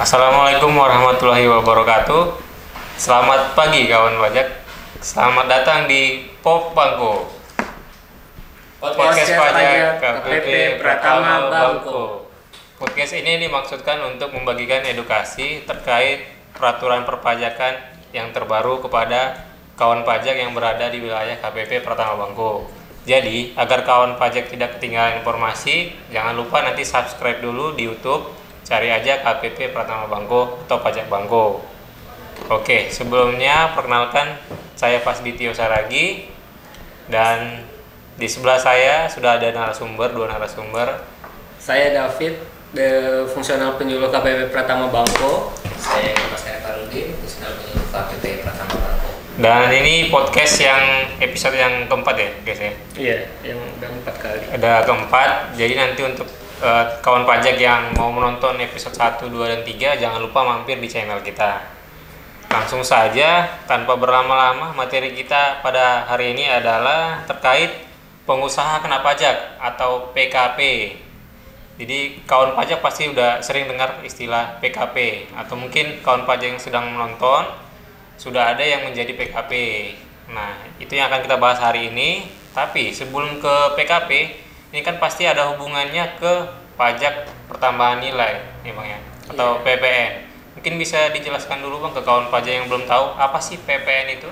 Assalamualaikum warahmatullahi wabarakatuh. Selamat pagi kawan pajak. Selamat datang di Pop Bangko. Podcast pajak KPP Pratama Bangko. Podcast ini dimaksudkan untuk membagikan edukasi terkait peraturan perpajakan yang terbaru kepada kawan pajak yang berada di wilayah KPP Pratama Bangko. Jadi, agar kawan pajak tidak ketinggalan informasi, jangan lupa nanti subscribe dulu di YouTube. Cari aja KPP Pratama Bangko atau Pajak Bangko. Oke, sebelumnya perkenalkan saya Fasdityo Saragi, dan di sebelah saya sudah ada dua narasumber. Saya David, fungsional penyuluh KPP Pratama Bangko. Saya Mas Evarudin, fungsional penyuluh KPP Pratama Bangko. Dan ini podcast yang episode yang keempat ya guys ya? Iya, yang udah 4 kali. Ada keempat, jadi nanti untuk kawan pajak yang mau menonton episode 1, 2, dan 3 jangan lupa mampir di channel kita. Langsung saja tanpa berlama-lama, materi kita pada hari ini adalah terkait pengusaha kena pajak atau PKP. Jadi kawan pajak pasti udah sering dengar istilah PKP, atau mungkin kawan pajak yang sedang menonton sudah ada yang menjadi PKP. Nah, itu yang akan kita bahas hari ini. Tapi sebelum ke PKP, ini kan pasti ada hubungannya ke pajak pertambahan nilai nih Bang ya, atau PPN. Mungkin bisa dijelaskan dulu Bang ke kawan pajak yang belum tahu apa sih PPN itu?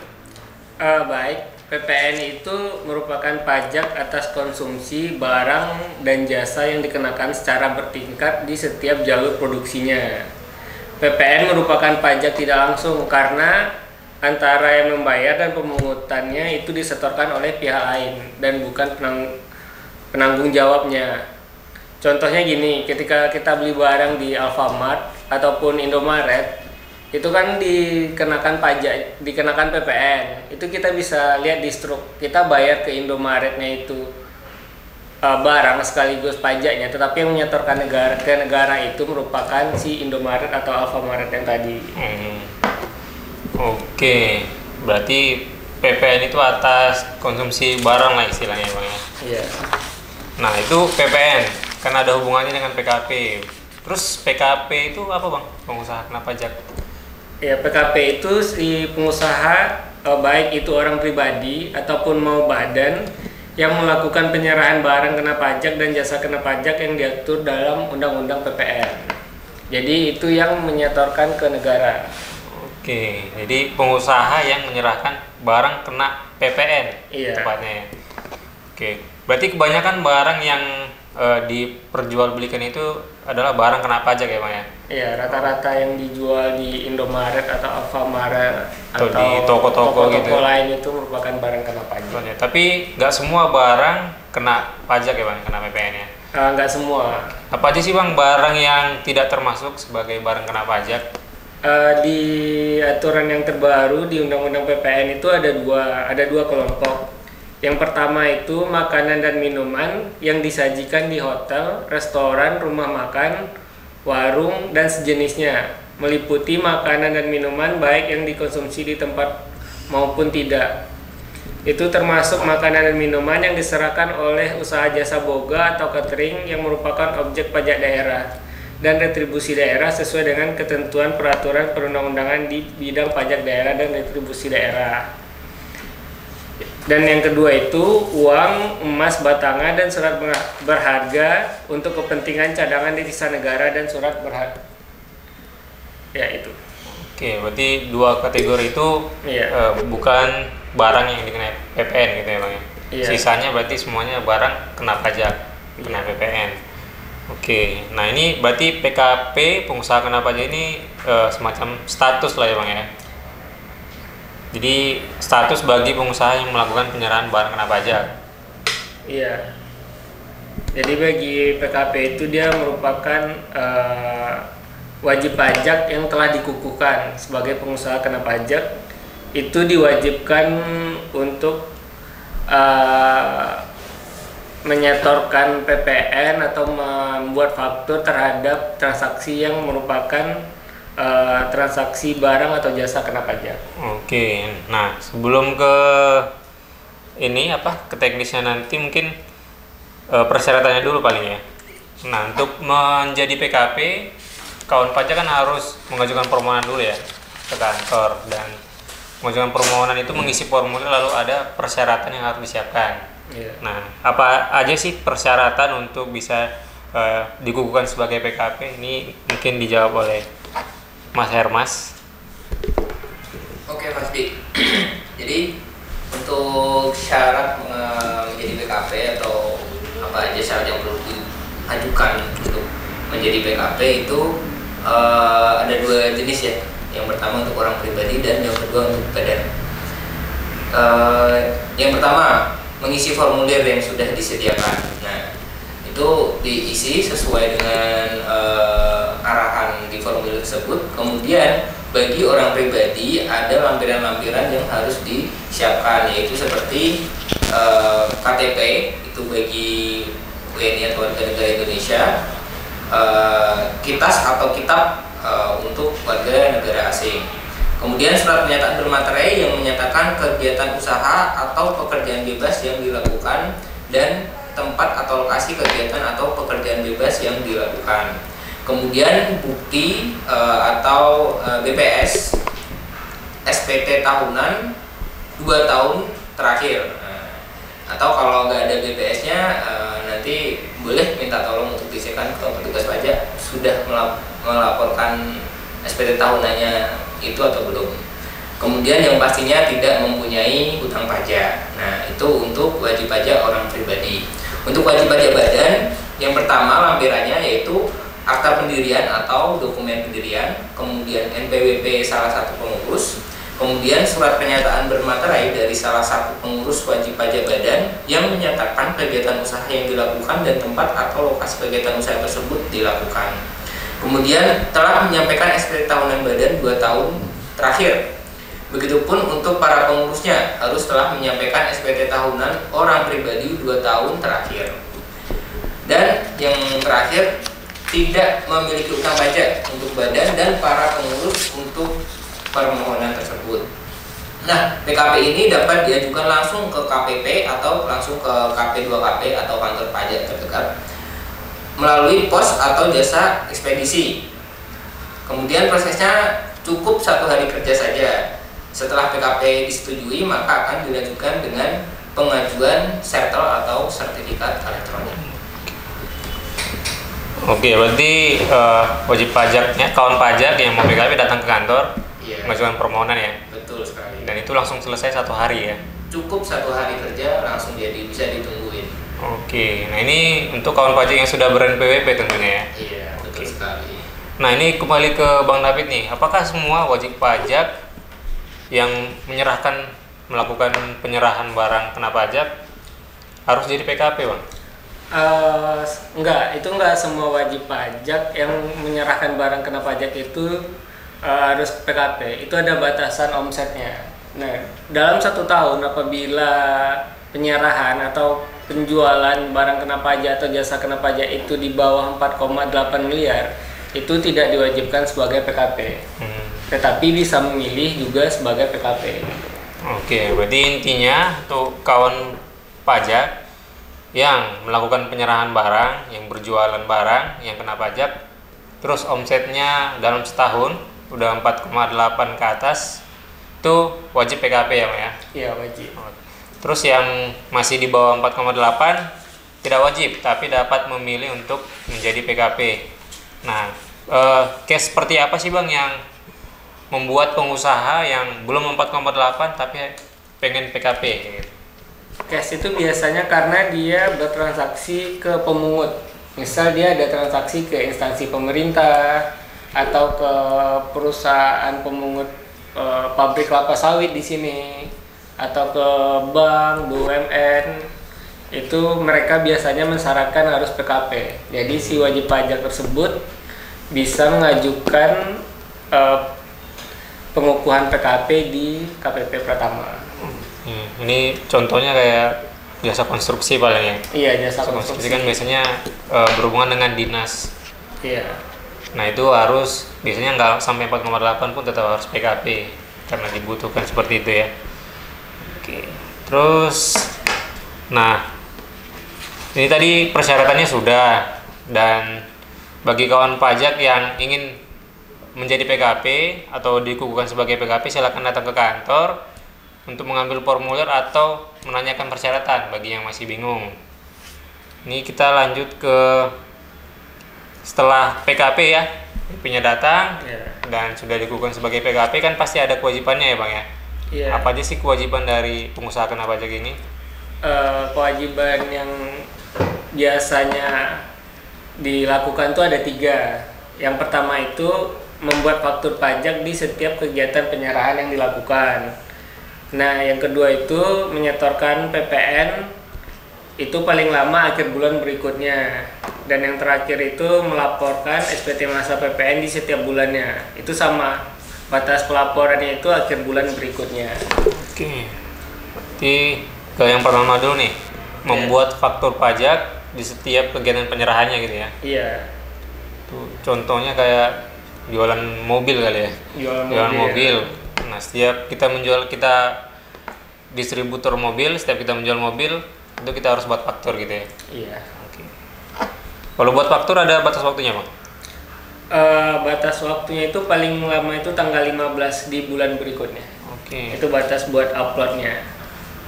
Baik, PPN itu merupakan pajak atas konsumsi barang dan jasa yang dikenakan secara bertingkat di setiap jalur produksinya. PPN merupakan pajak tidak langsung karena antara yang membayar dan pemungutannya itu disetorkan oleh pihak lain dan bukan penanggung jawabnya. Contohnya gini, ketika kita beli barang di Alfamart ataupun Indomaret, itu kan dikenakan pajak, dikenakan PPN. Itu kita bisa lihat di struk, kita bayar ke Indomaretnya itu barang sekaligus pajaknya, tetapi yang menyetorkan ke negara itu merupakan si Indomaret atau Alfamart yang tadi. Oke, berarti PPN itu atas konsumsi barang lah istilahnya Bang ya? Iya. Nah, itu PPN, kan ada hubungannya dengan PKP. Terus PKP itu apa Bang? Pengusaha kena pajak. Ya, PKP itu si pengusaha, baik itu orang pribadi ataupun mau badan, yang melakukan penyerahan barang kena pajak dan jasa kena pajak yang diatur dalam Undang-Undang PPN. Jadi itu yang menyetorkan ke negara. Oke, jadi pengusaha yang menyerahkan barang kena PPN. Iya. Tepatnya. Oke, berarti kebanyakan barang yang diperjualbelikan itu adalah barang kena pajak ya Bang ya? Iya, rata-rata yang dijual di Indomaret atau Alfamart Atau atau di toko-toko gitu. lain itu merupakan barang kena pajak. Tapi nggak semua barang kena pajak ya Bang, kena PPN ya? Nggak semua. Apa aja sih Bang barang yang tidak termasuk sebagai barang kena pajak? Di aturan yang terbaru di Undang-Undang PPN itu ada dua kelompok. Yang pertama itu makanan dan minuman yang disajikan di hotel, restoran, rumah makan, warung, dan sejenisnya, meliputi makanan dan minuman baik yang dikonsumsi di tempat maupun tidak. Itu termasuk makanan dan minuman yang diserahkan oleh usaha jasa boga atau catering yang merupakan objek pajak daerah dan retribusi daerah sesuai dengan ketentuan peraturan perundang-undangan di bidang pajak daerah dan retribusi daerah. Dan yang kedua itu uang, emas batangan, dan surat berharga untuk kepentingan cadangan devisa negara dan surat berharga. Ya itu. Oke, berarti dua kategori itu bukan barang yang dikenai PPN gitu ya Bang ya? Iya. Sisanya berarti semuanya barang kena pajak, kena PPN. Oke, nah ini berarti PKP, pengusaha kena pajak ini semacam status lah ya Bang ya? Jadi status bagi pengusaha yang melakukan penyerahan barang kena pajak. Iya. Jadi bagi PKP itu dia merupakan wajib pajak yang telah dikukuhkan sebagai pengusaha kena pajak. Itu diwajibkan untuk menyetorkan PPN atau membuat faktur terhadap transaksi yang merupakan transaksi barang atau jasa kena pajak. Oke, nah sebelum ke ini ke teknisnya nanti mungkin persyaratannya dulu paling ya. Nah, untuk menjadi PKP kawan pajak kan harus mengajukan permohonan dulu ya ke kantor, dan mengajukan permohonan itu mengisi formulir lalu ada persyaratan yang harus disiapkan. Nah, apa aja sih persyaratan untuk bisa dikukuhkan sebagai PKP? Ini mungkin dijawab oleh Mas Hermas. Oke, pasti. Jadi untuk syarat menjadi PKP atau apa aja syarat yang perlu diajukan untuk menjadi PKP itu ada dua jenis ya. Yang pertama untuk orang pribadi dan yang kedua untuk badan. Yang pertama mengisi formulir yang sudah disediakan. Nah, itu diisi sesuai dengan arahan di formulir tersebut. Kemudian bagi orang pribadi ada lampiran-lampiran yang harus disiapkan, yaitu seperti KTP itu bagi WNI atau warga negara Indonesia, KITAS atau kitab untuk warga negara asing. Kemudian surat pernyataan bermaterai yang menyatakan kegiatan usaha atau pekerjaan bebas yang dilakukan dan tempat atau lokasi kegiatan atau pekerjaan bebas yang dilakukan. Kemudian bukti atau BPS SPT tahunan 2 tahun terakhir. Atau kalau nggak ada BPS-nya nanti boleh minta tolong untuk disiapkan ke petugas pajak sudah melaporkan SPT tahunannya itu atau belum. Kemudian yang pastinya tidak mempunyai hutang pajak. Nah, itu untuk wajib pajak orang pribadi. Untuk wajib pajak badan, yang pertama lampirannya yaitu akta pendirian atau dokumen pendirian, kemudian NPWP salah satu pengurus, kemudian surat pernyataan bermaterai dari salah satu pengurus wajib pajak badan yang menyatakan kegiatan usaha yang dilakukan dan tempat atau lokasi kegiatan usaha tersebut dilakukan. Kemudian telah menyampaikan SPT tahunan badan 2 tahun terakhir. Begitupun untuk para pengurusnya harus telah menyampaikan SPT tahunan orang pribadi 2 tahun terakhir. Dan yang terakhir, tidak memiliki utang pajak untuk badan dan para pengurus untuk permohonan tersebut. Nah, PKP ini dapat diajukan langsung ke KPP atau langsung ke KP2KP atau kantor pajak terdekat melalui pos atau jasa ekspedisi. Kemudian prosesnya cukup 1 hari kerja saja. Setelah PKP disetujui, maka akan dilanjutkan dengan pengajuan sertel atau sertifikat elektronik. Oke, berarti wajib pajaknya, kawan pajak yang mau PKP datang ke kantor, mengajukan permohonan ya? Betul sekali. Dan itu langsung selesai 1 hari ya? Cukup 1 hari kerja langsung jadi bisa ditungguin. Oke, nah ini untuk kawan pajak yang sudah ber-NPWP tentunya ya? Iya, betul sekali. Nah, ini kembali ke Bang David nih, apakah semua wajib pajak yang melakukan penyerahan barang kena pajak harus jadi PKP, Bang? Enggak semua wajib pajak yang menyerahkan barang kena pajak itu harus PKP. Itu ada batasan omsetnya. Nah, dalam 1 tahun apabila penyerahan atau penjualan barang kena pajak atau jasa kena pajak itu di bawah 4,8 miliar, itu tidak diwajibkan sebagai PKP. Tetapi bisa memilih juga sebagai PKP. Oke, berarti intinya untuk kawan pajak yang melakukan penyerahan barang, yang berjualan barang, yang kena pajak, terus omsetnya dalam setahun udah 4,8 ke atas, itu wajib PKP ya, Mas ya? Iya, wajib. Terus yang masih di bawah 4,8 tidak wajib, tapi dapat memilih untuk menjadi PKP. Nah, case seperti apa sih Bang yang membuat pengusaha yang belum 4,8 tapi pengen PKP gitu? Cash itu biasanya karena dia bertransaksi ke pemungut. Misal dia ada transaksi ke instansi pemerintah atau ke perusahaan pemungut pabrik kelapa sawit di sini atau ke bank, BUMN. Itu mereka biasanya mensyaratkan harus PKP. Jadi si wajib pajak tersebut bisa mengajukan pengukuhan PKP di KPP Pratama. Ini contohnya kayak jasa konstruksi paling ya? Iya, jasa konstruksi kan biasanya berhubungan dengan dinas. Iya. Nah itu harus biasanya nggak sampai 4,8 pun tetap harus PKP karena dibutuhkan seperti itu ya. Oke. Terus, nah ini tadi persyaratannya sudah, dan bagi kawan pajak yang ingin menjadi PKP atau dikukuhkan sebagai PKP, silakan datang ke kantor untuk mengambil formulir atau menanyakan persyaratan bagi yang masih bingung. Ini kita lanjut ke setelah PKP ya, PP-nya datang dan sudah dikukuhkan sebagai PKP, kan pasti ada kewajibannya ya Bang ya? Apa aja sih kewajiban dari pengusaha kena pajak ini? Kewajiban yang biasanya dilakukan tuh ada 3. Yang pertama itu membuat faktur pajak di setiap kegiatan penyerahan yang dilakukan. Nah, yang kedua itu menyetorkan PPN itu paling lama akhir bulan berikutnya. Dan yang terakhir itu melaporkan SPT masa PPN di setiap bulannya. Itu sama, batas pelaporannya itu akhir bulan berikutnya. Oke. Berarti ke yang pertama dulu nih, membuat faktur pajak di setiap kegiatan penyerahannya gitu ya? Iya. Tuh, contohnya kayak jualan mobil kali ya? Jualan mobil. Nah, setiap kita distributor mobil, setiap kita menjual mobil, itu kita harus buat faktur gitu ya? Iya. Oke. Kalau buat faktur ada batas waktunya Bang? Batas waktunya itu paling lama itu tanggal 15 di bulan berikutnya. Oke. Itu batas buat uploadnya.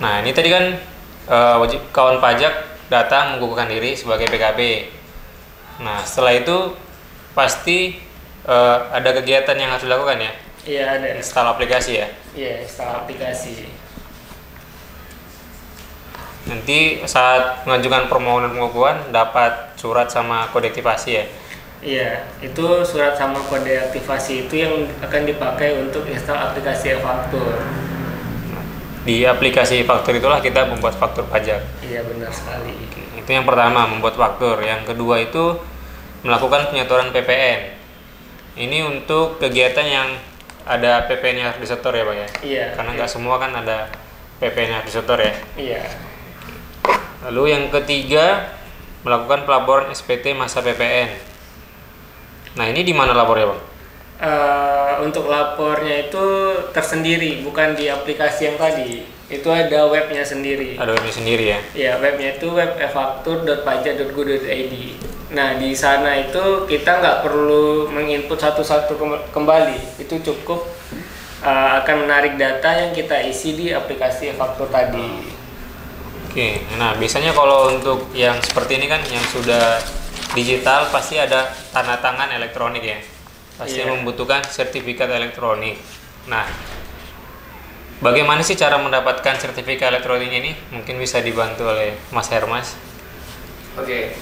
Nah, ini tadi kan wajib kawan pajak datang mengukuhkan diri sebagai PKP. Nah, setelah itu pasti ada kegiatan yang harus dilakukan ya? Iya, ada. Install aplikasi ya? Iya, install aplikasi. Nanti saat mengajukan permohonan pengukuhan dapat surat sama kode aktivasi ya? Iya, itu surat sama kode aktivasi itu yang akan dipakai untuk install aplikasi e-faktur. Di aplikasi faktur itulah kita membuat faktur pajak. Iya, benar sekali. Oke, itu yang pertama, membuat faktur. Yang kedua itu melakukan penyetoran PPN. Ini untuk kegiatan yang ada PPN yang harus disetor ya Bang ya? Iya. Karena nggak semua kan ada PPN yang harus disetor ya? Iya. Lalu yang ketiga, melakukan pelaporan SPT masa PPN. Nah, ini di mana lapornya Bang? Untuk lapornya itu tersendiri, bukan di aplikasi yang tadi. Itu ada webnya sendiri. Ada webnya sendiri ya? Ya, webnya itu web efaktur.pajak.go.id. Nah, di sana itu kita nggak perlu menginput satu-satu kembali. Itu cukup akan menarik data yang kita isi di aplikasi e-faktur tadi. Oke, nah biasanya kalau untuk yang seperti ini kan yang sudah digital pasti ada tanda tangan elektronik ya, pasti membutuhkan sertifikat elektronik. Nah, bagaimana sih cara mendapatkan sertifikat elektronik ini? Mungkin bisa dibantu oleh Mas Hermas. Oke,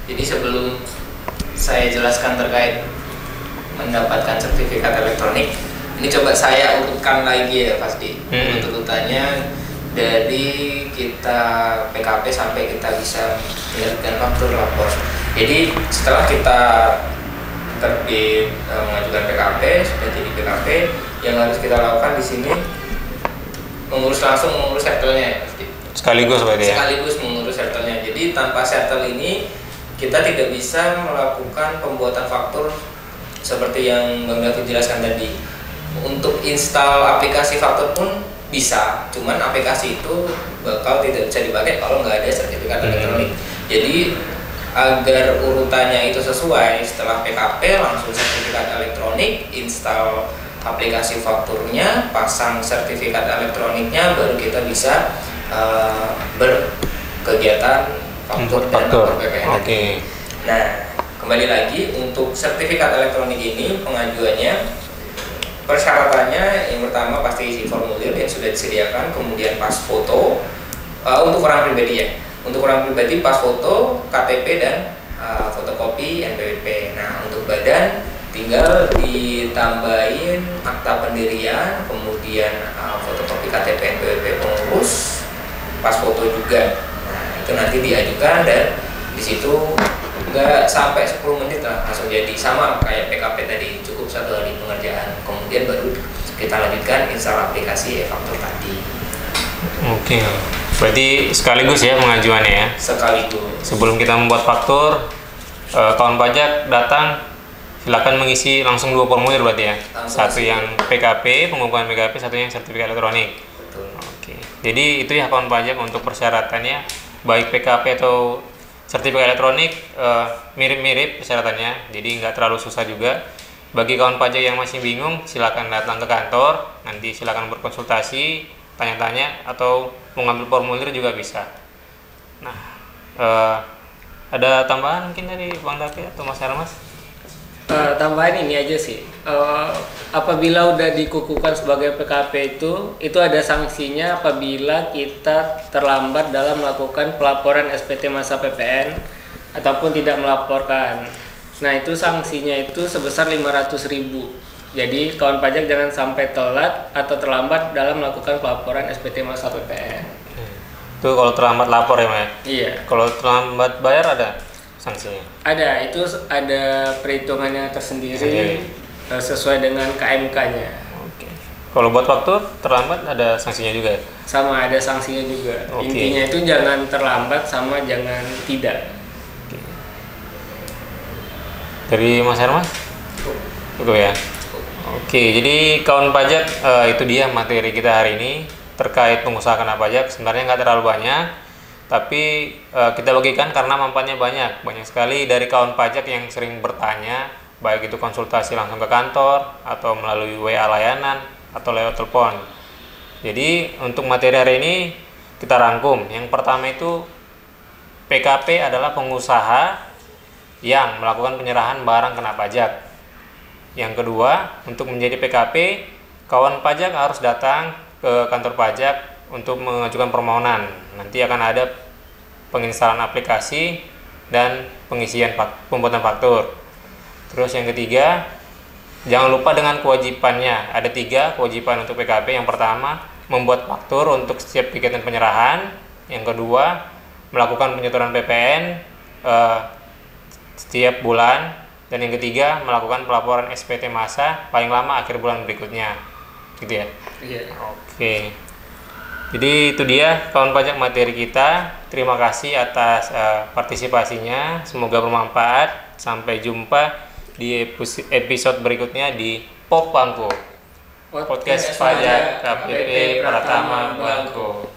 jadi sebelum saya jelaskan terkait mendapatkan sertifikat elektronik, ini coba saya urutkan lagi ya pasti urut-urutannya dari kita PKP sampai kita bisa menerbitkan faktur lapor. Jadi setelah kita terbit mengajukan PKP, sudah jadi PKP, yang harus kita lakukan di sini mengurus settlenya pasti. Sekaligus berarti ya? Sekaligus mengurus settlenya. Jadi tanpa settle ini kita tidak bisa melakukan pembuatan faktur seperti yang Bang David jelaskan tadi. Untuk install aplikasi faktur pun bisa, cuman aplikasi itu bakal tidak bisa dipakai kalau nggak ada sertifikat elektronik. Jadi agar urutannya itu sesuai, setelah PKP langsung sertifikat elektronik, install aplikasi fakturnya, pasang sertifikat elektroniknya, baru kita bisa berkegiatan faktur dan lapor PPN. Oke. Nah, kembali lagi untuk sertifikat elektronik ini pengajuannya, persyaratannya yang pertama pasti isi formulir yang sudah disediakan, kemudian pas foto untuk orang pribadi ya. Untuk orang pribadi pas foto, KTP dan fotokopi NPWP. Nah, untuk badan tinggal ditambahin akta pendirian, kemudian fotokopi KTP NPWP pengurus, pas foto juga. Nah, itu nanti diajukan dan di situ nggak sampai 10 menit lah langsung jadi, sama kayak PKP tadi, cukup 1 hari pengerjaan, kemudian baru kita lanjutkan install aplikasi e-faktur tadi. Oke, berarti sekaligus ya pengajuannya ya? Sekaligus. Sebelum kita membuat faktur, kawan pajak datang, silakan mengisi langsung 2 formulir berarti ya? Satu yang PKP, pengukuhan PKP, satu yang sertifikat elektronik. Betul. Oke, jadi itu ya kawan pajak untuk persyaratannya, baik PKP atau Sertifikat elektronik mirip-mirip persyaratannya, jadi nggak terlalu susah juga. Bagi kawan pajak yang masih bingung, silakan datang ke kantor, nanti silakan berkonsultasi, tanya-tanya, atau mengambil formulir juga bisa. Nah, ada tambahan mungkin dari Bang Dapi atau Mas Hermas? Tambahan ini aja sih, apabila udah dikukuhkan sebagai PKP itu ada sanksinya apabila kita terlambat dalam melakukan pelaporan SPT masa PPN ataupun tidak melaporkan. Nah, itu sanksinya itu sebesar 500.000. Jadi kawan pajak jangan sampai telat atau terlambat dalam melakukan pelaporan SPT masa PPN. Itu kalau terlambat lapor ya, Mas? Iya. Kalau terlambat bayar ada sanksinya? Ada, itu ada perhitungannya tersendiri sesuai dengan KMK-nya. Oke. Kalau buat waktu terlambat ada sanksinya juga? Sama, ada sanksinya juga. Oke. Intinya itu jangan terlambat sama jangan tidak. Oke. Dari Mas Hermas? Cukup ya? Oke, jadi kawan pajak itu dia materi kita hari ini terkait pengusaha kena pajak. Sebenarnya nggak terlalu banyak, tapi kita bagikan karena manfaatnya banyak sekali dari kawan pajak yang sering bertanya, baik itu konsultasi langsung ke kantor atau melalui WA layanan atau lewat telepon. Jadi untuk materi hari ini kita rangkum. Yang pertama itu PKP adalah pengusaha yang melakukan penyerahan barang kena pajak. Yang kedua, untuk menjadi PKP, kawan pajak harus datang ke kantor pajak untuk mengajukan permohonan. Nanti akan ada penginstalan aplikasi dan pengisian pembuatan faktur. Terus yang ketiga, jangan lupa dengan kewajibannya. Ada 3 kewajiban untuk PKP. Yang pertama, membuat faktur untuk setiap kegiatan penyerahan. Yang kedua, melakukan penyetoran PPN setiap bulan. Dan yang ketiga, melakukan pelaporan SPT masa paling lama akhir bulan berikutnya. Gitu ya? Iya. Oke. Jadi itu dia kawan pajak materi kita. Terima kasih atas partisipasinya. Semoga bermanfaat. Sampai jumpa di episode berikutnya di Pop Bangko. Podcast Pajak KPP Pratama Bangko.